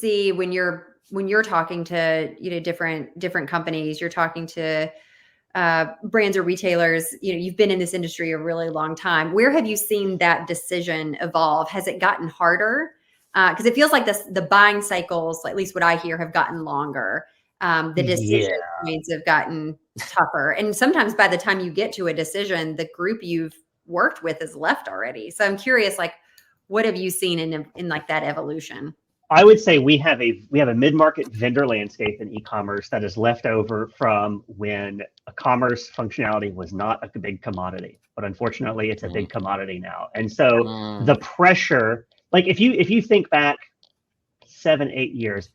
see when you're talking to, different companies, you're talking to brands or retailers, you've been in this industry a really long time. Where have you seen that decision evolve? Has it gotten harder? Because it feels like the buying cycles, at least what I hear, have gotten longer. The decision points have gotten tougher. And sometimes by the time you get to a decision, the group you've worked with is left already. So I'm curious, like, what have you seen in like that evolution? I would say we have a mid-market vendor landscape in e-commerce that is left over from when a commerce functionality was not a big commodity, but unfortunately it's a big commodity now. And so the pressure, like if you think back 7-8 years,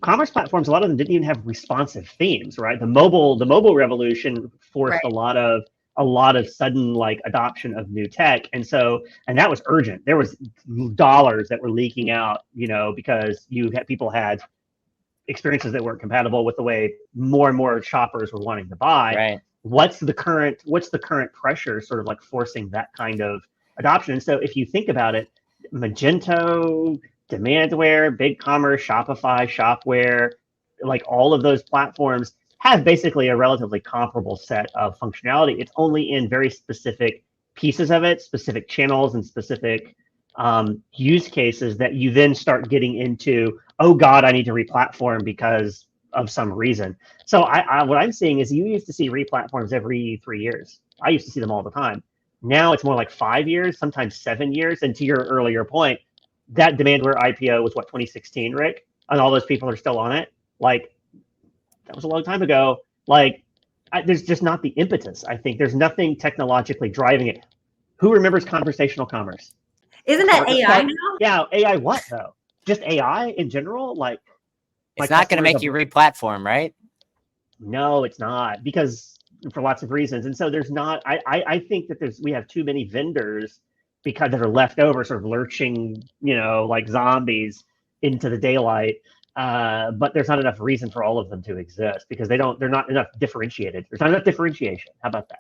commerce platforms, a lot of them didn't even have responsive themes, right? The mobile revolution forced a lot of sudden like adoption of new tech. And that was urgent. There was dollars that were leaking out, because people had experiences that weren't compatible with the way more and more shoppers were wanting to buy. Right. What's the current pressure sort of like forcing that kind of adoption? And so if you think about it, Magento, Demandware, BigCommerce, Shopify, Shopware, like all of those platforms have basically a relatively comparable set of functionality. It's only in very specific pieces of it, specific channels and specific use cases that you then start getting into, oh God, I need to re-platform because of some reason. So what I'm seeing is you used to see re-platforms every 3 years. I used to see them all the time. Now it's more like 5 years, sometimes 7 years. And to your earlier point, that Demandware IPO was what, 2016, Rick? And all those people are still on it. Like, that was a long time ago. Like, there's just not the impetus. I think there's nothing technologically driving it. Who remembers conversational commerce? Isn't that AI now? Yeah, AI what though? Just AI in general? Like, it's not going to make you re-platform, right? No, it's not, because for lots of reasons. And so there's not. I think that we have too many vendors because that are left over, sort of lurching, like zombies into the daylight. But there's not enough reason for all of them to exist because they're not enough differentiated. There's not enough differentiation. How about that?